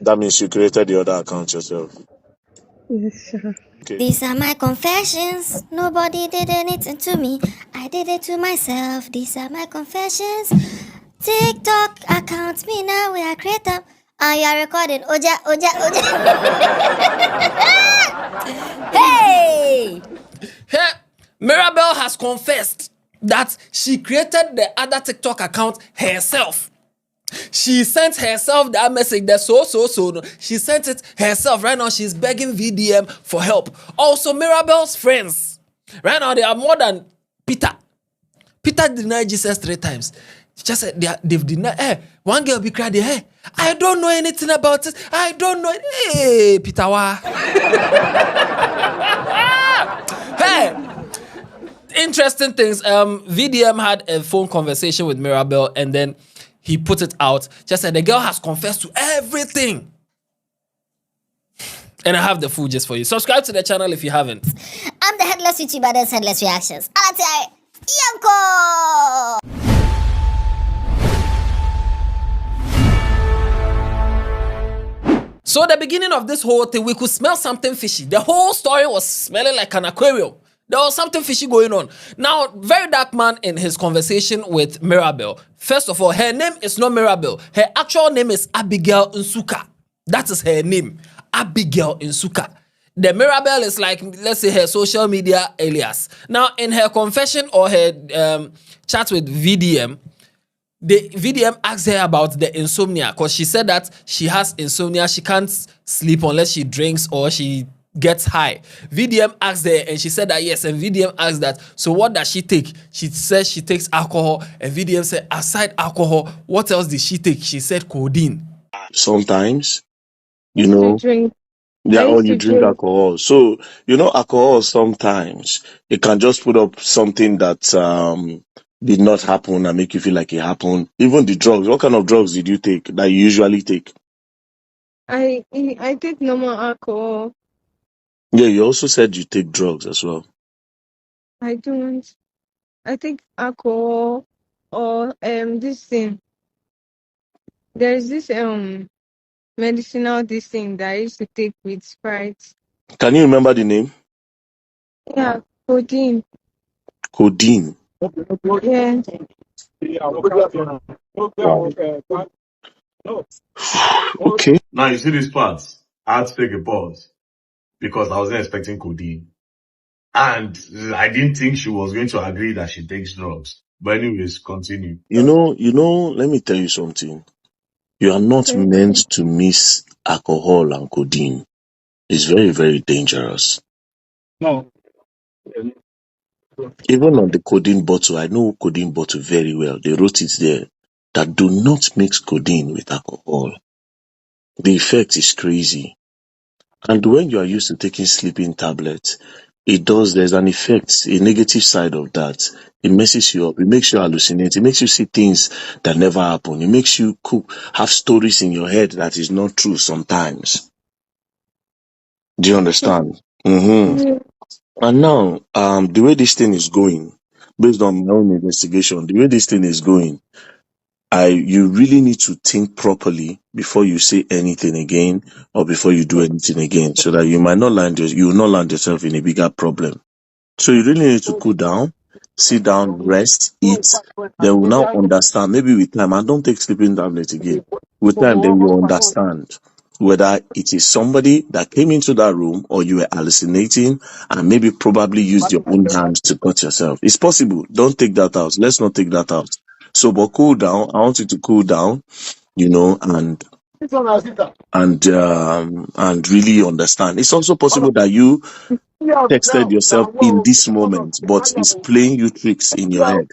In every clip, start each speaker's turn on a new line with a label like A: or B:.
A: That means you created the other account yourself.
B: Yes, sir.
A: Okay.
C: These are my confessions. Nobody did anything to me. I did it to myself. These are my confessions. TikTok account me now. We are creative. And you are recording. Oja, Oja, Oja. Hey!
D: Hey, Mirabel has confessed that she created the other TikTok account herself. She sent herself that message that so. She sent it herself. Right now, she's begging VDM for help. Also, Mirabel's friends. Right now, they are more than Peter. Peter denied Jesus 3 times. She just said they've denied. Hey, one girl be crying. Hey, I don't know anything about it. I don't know. Hey, Peter, wa. Hey. Interesting things. VDM had a phone conversation with Mirabel, and then he put it out. Just said the girl has confessed to everything. And I have the full gist for you. Subscribe to the channel if you haven't.
C: I'm the Headless YouTuber, that's Headless Reactions. Alatai, Yanko!
D: So the beginning of this whole thing, we could smell something fishy. The whole story was smelling like an aquarium. There was something fishy going on. Now, VeryDarkMan in his conversation with Mirabel, first of all, her name is not Mirabel. Her actual name is Abigail Nsuka. That is her name, Abigail Nsuka. The Mirabel is like, let's say, her social media alias. Now, in her confession or her chat with VDM, the VDM asked her about the insomnia because she said that she has insomnia. She can't sleep unless she drinks or she gets high. VDM asked her and she said that yes. And VDM asked that, so what does she take? She says she takes alcohol. And VDM said, aside alcohol, what else did she take? She said codeine.
A: Sometimes,
B: I used to drink.
A: yeah,
B: I
A: or
B: used
A: you
B: to
A: drink
B: drink.
A: alcohol. So, alcohol sometimes it can just put up something that did not happen and make you feel like it happened. Even the drugs. What kind of drugs did you take that you usually take?
B: I take normal alcohol.
A: Yeah, you also said you take drugs as well.
B: I don't. I take alcohol or this thing. There's this medicinal this thing that I used to take with Sprite.
A: Can you remember the name?
B: Yeah, codeine.
A: Codeine.
B: Yeah.
A: Okay.
E: Now you see this part. I had to take a pause because I wasn't expecting codeine. And I didn't think she was going to agree that she takes drugs. But anyways, continue.
A: Let me tell you something. You are not
B: Okay.
A: meant to mix alcohol and codeine. It's very, very dangerous.
E: No.
A: Even on the codeine bottle, I know codeine bottle very well. They wrote it there that do not mix codeine with alcohol. The effect is crazy. And when you are used to taking sleeping tablets, there's an effect, a negative side of that. It messes you up. It makes you hallucinate. It makes you see things that never happen. It makes you have stories in your head that is not true sometimes. Do you understand?
B: Yeah.
A: And now, the way this thing is going, based on my own investigation, the way this thing is going, you really need to think properly before you say anything again or before you do anything again, so that you will not land yourself in a bigger problem. So you really need to cool down, sit down, rest, eat. Then we'll now understand. Maybe with time, and don't take sleeping tablets again. With time, then you understand whether it is somebody that came into that room or you were hallucinating and maybe probably used your own hands to cut yourself. It's possible. Don't take that out. Let's not take that out. So, but cool down. I want you to cool down, and really understand. It's also possible that you texted yourself in this moment, but it's playing you tricks in your head.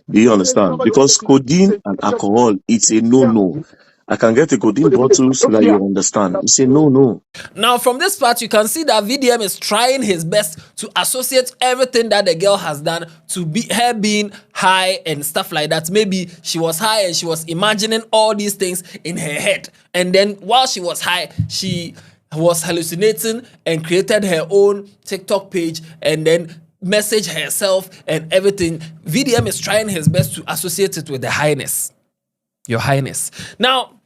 A: Do you understand? Because codeine and alcohol, it's a no-no. I can get a codeine bottle so that you understand. It's a no-no.
D: Now, from this part, you can see that VDM is trying his best to associate everything that the girl has done to be her being high and stuff like that. Maybe she was high and she was imagining all these things in her head. And then while she was high, she was hallucinating and created her own TikTok page and then messaged herself and everything. VDM is trying his best to associate it with the highness. Your Highness. Now,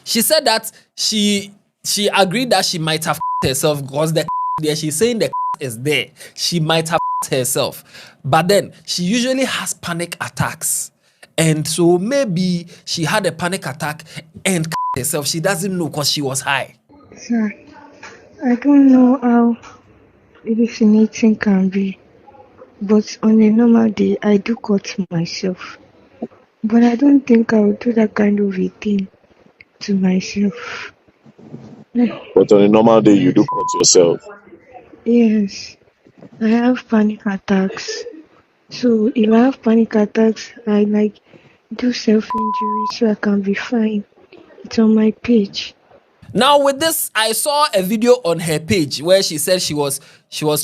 D: She said that she agreed that she might have herself because the there, she's saying the is there. She might have herself, but then she usually has panic attacks, and so maybe she had a panic attack and herself. She doesn't know because she was high.
B: Sir, I don't know how hallucinating can be, but on a normal day, I do cut myself. But I don't think I would do that kind of a thing to myself.
A: But on a normal day, you do cut yourself.
B: Yes, I have panic attacks. So if I have panic attacks, I do self-injury so I can be fine. It's on my page.
D: Now with this, I saw a video on her page where she said she was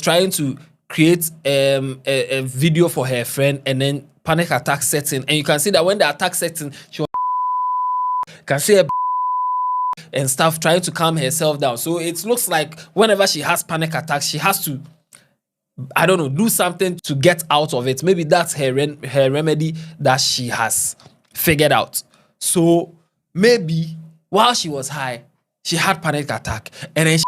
D: trying to create a video for her friend, and then panic attack sets in, and you can see that when the attack sets in, she was can see her and stuff, trying to calm herself down. So it looks like whenever she has panic attacks, she has to, I don't know, do something to get out of it. Maybe that's her remedy that she has figured out. So maybe while she was high, she had panic attack, and then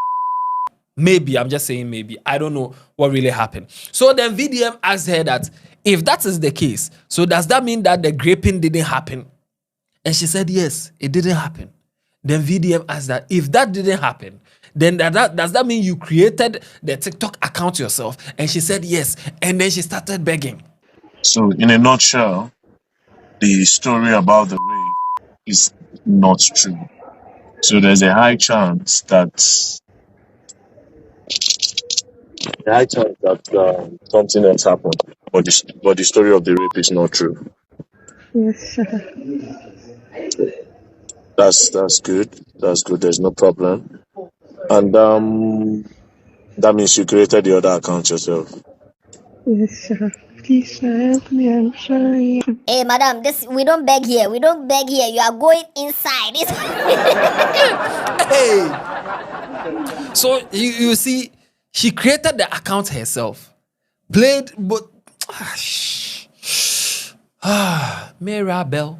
D: maybe, I'm just saying maybe, I don't know what really happened. So then VDM asked her that if that is the case, so does that mean that the graping didn't happen? And she said yes, it didn't happen. Then VDM asked that if that didn't happen, then does that mean you created the TikTok account yourself? And she said yes. And then she started begging.
A: So, in a nutshell, the story about the rape is not true. So there's a high chance that something else happened, but the story of the rape is not true.
B: Yes, sir.
A: That's good. That's good. There's no problem. And that means you created the other account yourself.
B: Yes, sir. Please, sir, help me. I'm sorry.
C: Hey, madam, this we don't beg here. We don't beg here. You are going inside.
D: Hey! So you see, she created the account herself. Played, but Mirabel,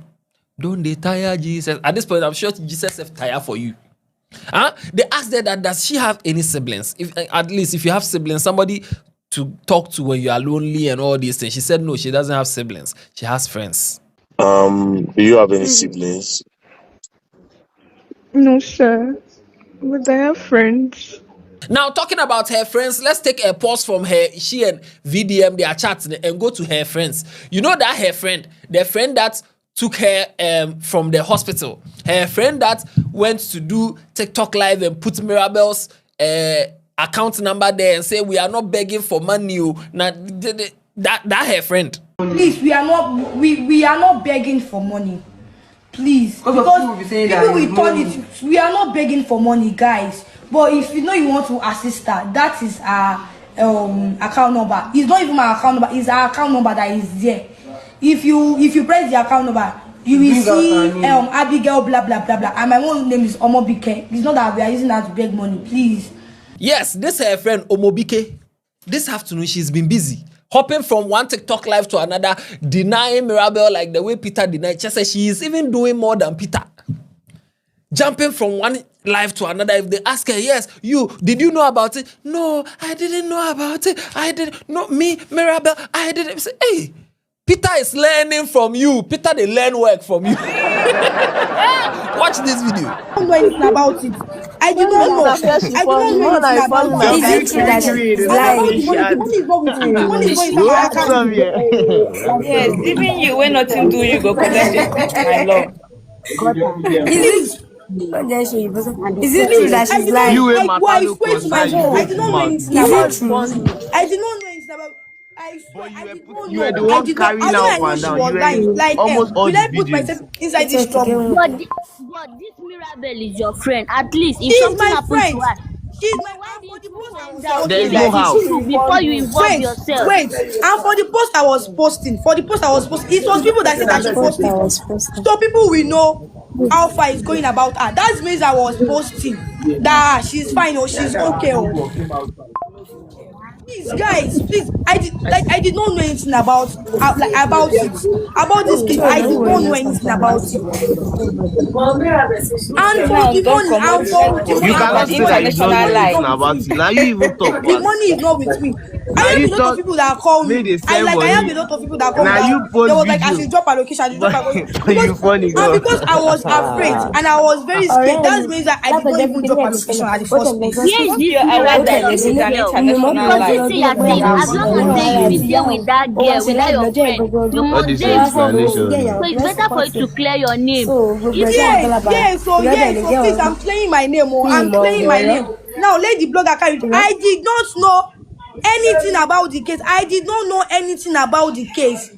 D: don't they tire Jesus? At this point, I'm sure Jesus have tired for you. They asked her that does she have any siblings? If at least if you have siblings, somebody to talk to when you are lonely and all these things. She said no, she doesn't have siblings. She has friends.
A: Do you have any siblings?
B: No, sir. But I have friends.
D: Now, talking about her friends, let's take a pause from her. She and VDM, they are chatting, and go to her friends. You know that her friend, the friend that took her from the hospital, her friend that went to do TikTok live and put Mirabel's account number there and say we are not begging for money. Now, that her friend.
F: Please, we are not begging for money. Please, because people will turn it. We are not begging for money, guys. But if you know you want to assist her, that is our account number. It's not even my account number. It's our account number that is there. If you press the account number, you will see Abigail blah blah blah blah. And my own name is Omobike. It's not that we are using that to beg money. Please.
D: Yes, this is her friend Omobike. This afternoon she's been busy, hopping from one TikTok live to another, denying Mirabel like the way Peter denied. She said she is even doing more than Peter. Jumping from one live to another. If they ask her, yes, did you know about it? No, I didn't know about it. I didn't. No, me, Mirabel, I didn't. Say, hey, Peter is learning from you. Peter, they learn work from you. Watch this video.
F: I don't know anything about it. I do not know. I do not know anything about it.
C: Is it true that she's lying?
F: Money is not with me. Money is not in my account.
G: Yes, even you, when nothing do, you go collect it. My love.
C: Is it true that she's lying?
F: I swear to my God, I did not know anything about it. I did not know anything about it. I swear, I did not know.
G: You were the one carrying out and down. You were
F: like,
G: almost all
F: will I
G: the
F: put
G: videos.
F: myself inside this trouble?
H: But this Mirabel is your friend. At least if
F: She's
H: something
F: my
H: happens
F: friend.
H: to her,
F: She's my
H: why
F: friend. For the
H: did you
F: post I
H: find
F: was
H: out
G: There is
F: posting,
G: no how.
H: before you involve yourself?
F: Wait, and for the post I was posting, it was people that said I should post it. So people will know how far it's going about her. That means I was posting that she's fine or she's okay. Please, guys, please. I did not know anything about about it about this case. I did not know anything about it. And for
G: Now
F: the
G: don't
F: money,
G: come out
F: and
G: this like
F: for the
G: this.
I: You
F: and
G: It's
F: for
G: an
I: cannot
F: the
I: say that
F: money,
I: you
F: the
I: don't know
G: international
F: money is
G: lie.
F: not
I: anything
F: with
I: about
F: me.
I: it. Now you even talk
F: The
I: pass.
F: money is not with me.
I: Now
F: I have
I: you
F: a lot of
I: talk
F: people that call
I: made
F: me.
I: the
F: I
I: same
F: like I have
I: money.
F: a lot of people that call me
I: Now
F: that
I: you
F: there
I: post
F: was like I should
I: video.
F: drop a location, I should drop
I: But
F: a location
I: but
F: because
I: you funny
F: and
I: go.
F: because I was afraid and I was very scared. That's the reason I did not even drop a location at the first place.
H: Where is
G: Don't
H: this
G: feel aware that
H: Mirabel
G: this is
H: this
G: an
H: girl?
G: international
H: Because
G: lie.
H: this thing you're saying, as long as say you've been staying with that girl, with that your friend, you
I: All
H: must
I: this
H: dey involved. Oh.
I: explanation.
H: So it's better for you to clear your name. If
F: So please, I'm clearing my name. Oh, I'm clearing my name. Now, let the blogger carry it. I did not know anything about the case. I did not know anything about the case.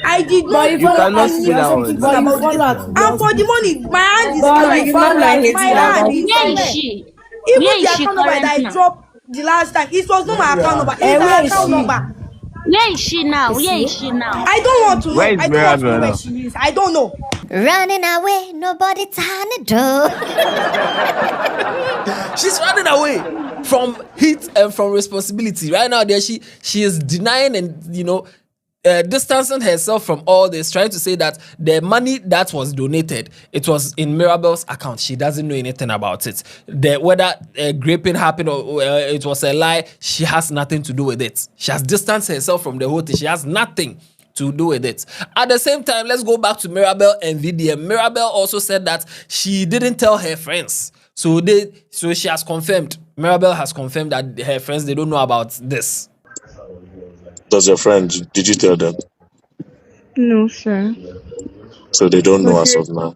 F: I did not
I: You
F: know
I: cannot say that
F: anything
I: one now.
F: about the case. And for the money, my hand is
G: But
F: clear.
G: you did not know
F: My
G: anything
F: hand
G: about
F: is
H: where is
F: clear.
H: she?
F: Even
H: Where is
F: the
H: she
F: account number that
H: current
F: I
H: now?
F: dropped the last time, it was not my account number. It's her account number.
H: Where is she now? Where is she now?
F: I don't want to
I: Where
F: know.
I: is
F: I don't want to know
I: Mirabel
F: where
I: now?
F: she is. I don't know.
C: Running away, nobody time to do.
D: She's running away from heat and from responsibility. Right now, there she is denying and distancing herself from all this, trying to say that the money that was donated, it was in Mirabel's account. She doesn't know anything about it. Whether graping happened or it was a lie, she has nothing to do with it. She has distanced herself from the whole thing. She has nothing to do with it. At the same time, let's go back to Mirabel and VDM. Mirabel also said that she didn't tell her friends. So she has confirmed. Mirabel has confirmed that her friends, they don't know about this.
A: Does your friend, did you tell them?
B: No, sir.
A: So they don't know
B: But
A: as of now.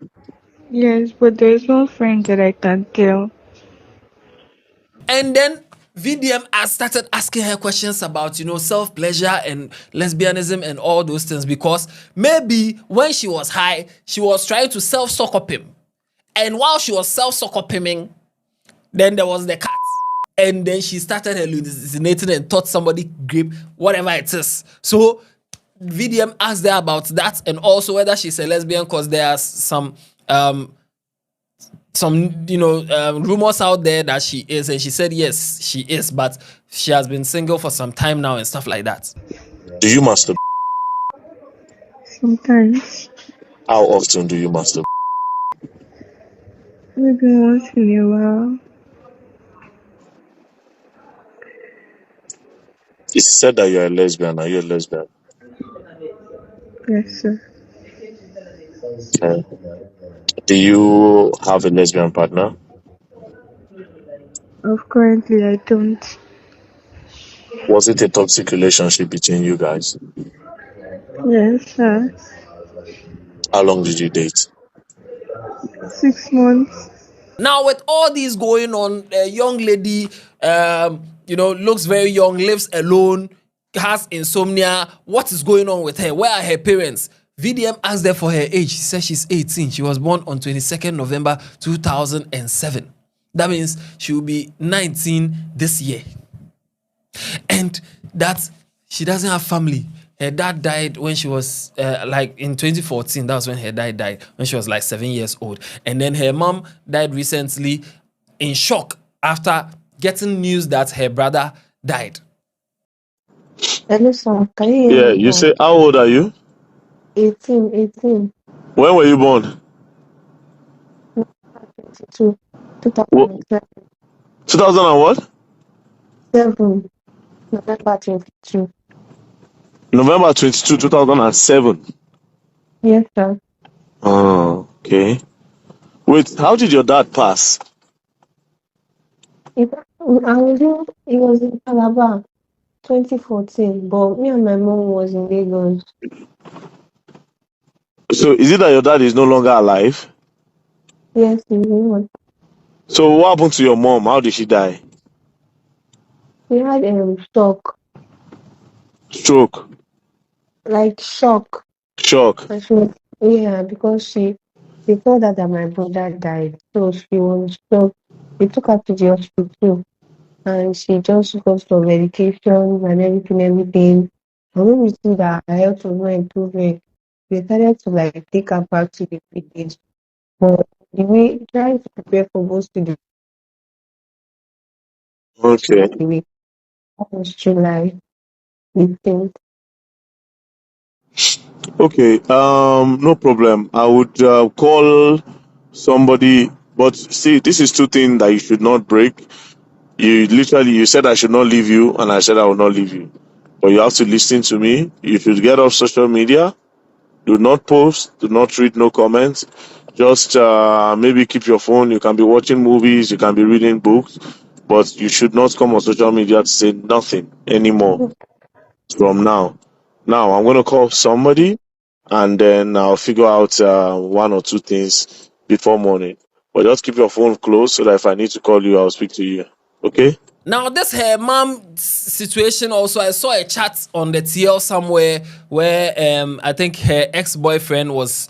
B: yes, but there's one friend that I can tell.
D: And then VDM has started asking her questions about, self-pleasure and lesbianism and all those things, because maybe when she was high, she was trying to self-suck up him. And while she was self-suck up him, then there was the cat. And then she started hallucinating and thought somebody grape whatever it is. So VDM asked her about that, and also whether she's a lesbian, because there are some rumors out there that she is, and she said yes, she is, but she has been single for some time now and stuff like that.
A: Do you masturbate?
B: Sometimes,
A: How often do you masturbate?
B: maybe once in a while.
A: It's said that you're a lesbian. Are you a lesbian?
B: Yes, sir.
A: Okay. Do you have a lesbian partner?
B: Of currently, I don't.
A: Was it a toxic relationship between you guys?
B: Yes, sir.
A: How long did you date?
B: 6 months.
D: Now, with all these going on, a young lady, looks very young, lives alone, has insomnia. What is going on with her? Where are her parents? VDM asked her for her age. She says she's 18. She was born on 22nd November 2007. That means she will be 19 this year. And that she doesn't have family. Her dad died when she was in 2014. That was when her dad died, when she was like 7 years old. And then her mom died recently in shock after getting news that her brother died.
J: Hello, sir. Can you hear
A: Yeah,
J: me
A: you
J: now?
A: say, how old are you?
J: 18,
A: When were you born?
J: 22,
A: What,
J: 2007,
A: 2000 and what?
J: November 22.
A: November 22, 2007.
J: Yes, sir.
A: Oh, okay. Wait, how did your dad pass?
J: It was in Calabar, 2014, but me and my mom was in Lagos.
A: So is it that your dad is no longer alive?
J: Yes, he was.
A: So what happened to your mom? How did she die?
J: She had shock,
A: Stroke,
J: like shock.
A: shock.
J: And she was, yeah, because they told her that my brother died. So she was shocked. They took her to the hospital and she just got some medication and everything. And when we see that her health was not improving, we decided to take her back to the village. But the way trying to prepare for both to the
A: Okay.
J: way. That was July 15th.
A: Okay, no problem. I would call somebody, but see, this is two things that you should not break. You said I should not leave you, and I said I will not leave you. But you have to listen to me. You should get off social media. Do not post. Do not read no comments. Just maybe keep your phone. You can be watching movies. You can be reading books, but you should not come on social media to say nothing anymore from now. Now I'm going to call somebody, and then I'll figure out one or two things before morning. But just keep your phone close so that if I need to call you, I'll speak to you. Okay?
D: Now, this her mom situation also, I saw a chat on the TL somewhere where I think her ex-boyfriend was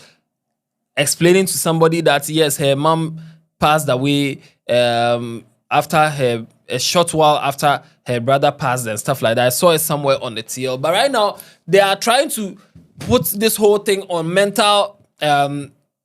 D: explaining to somebody that yes, her mom passed away after a short while after her brother passed and stuff like that. I saw it somewhere on the TL. But right now, they are trying to put this whole thing on mental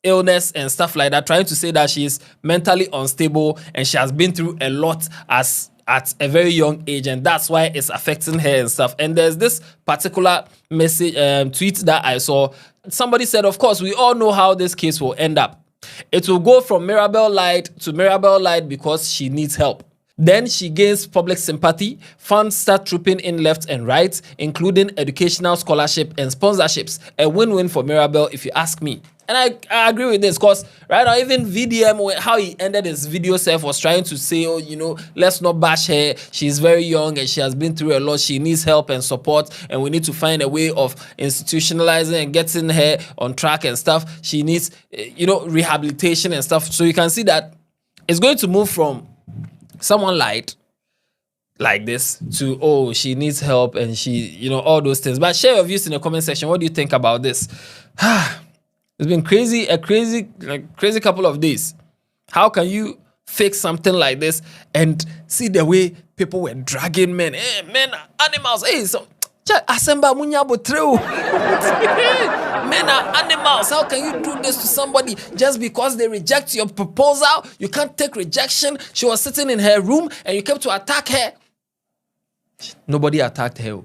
D: illness and stuff like that, trying to say that she is mentally unstable and she has been through a lot as at a very young age, and that's why it's affecting her and stuff. And there's this particular message tweet that I saw. Somebody said, of course, we all know how this case will end up. It will go from Mirabel Light to Mirabel Light because she needs help. Then she gains public sympathy, funds start trooping in left and right, including educational scholarship and sponsorships. A win-win for Mirabel, if you ask me. And I agree with this because right now, even VDM, how he ended his video self was trying to say, oh, you know, let's not bash her. She's very young and she has been through a lot. She needs help and support. And we need to find a way of institutionalizing and getting her on track and stuff. She needs, rehabilitation and stuff. So you can see that it's going to move from someone like this to, oh, she needs help and she, all those things. But share your views in the comment section. What do you think about this? It's been a crazy couple of days. How can you fix something like this and see the way people were dragging men? Hey, men are animals. Hey, so Asemba Munyabo true. Men are animals. How can you do this to somebody just because they reject your proposal? You can't take rejection. She was sitting in her room and you came to attack her. Nobody attacked her.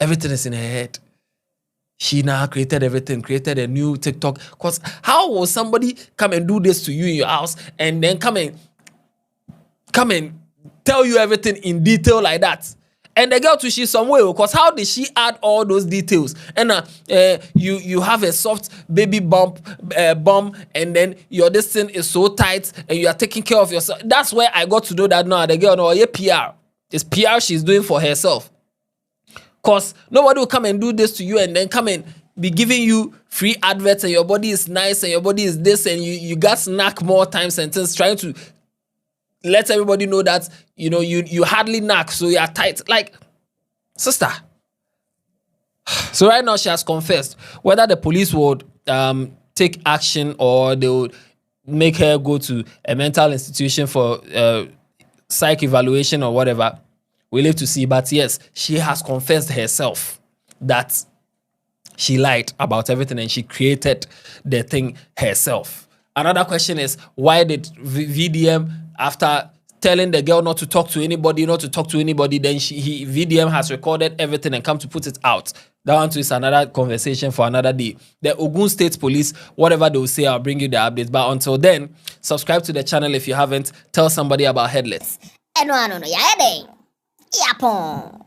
D: Everything is in her head. She now created everything, created a new TikTok. Because how will somebody come and do this to you in your house and then come and tell you everything in detail like that? And the girl too, she's somewhere. Because how did she add all those details? And you have a soft baby bump, and then your this thing is so tight and you are taking care of yourself. That's where I got to know that now the girl, no, yeah, PR. It's PR she's doing for herself. Because nobody will come and do this to you and then come and be giving you free adverts and your body is nice and your body is this and you got snack more times and things, trying to let everybody know that, you hardly knack, so you are tight. Like, sister. So right now she has confessed. Whether the police would take action or they would make her go to a mental institution for psych evaluation or whatever, we'll live to see. But yes, she has confessed herself that she lied about everything and she created the thing herself. Another question is, why did VDM, after telling the girl not to talk to anybody, then VDM has recorded everything and come to put it out? That one too is another conversation for another day. The Ogun State Police, whatever they will say, I'll bring you the updates. But until then, subscribe to the channel if you haven't. Tell somebody about Headless.
C: No, yeah, Yapon.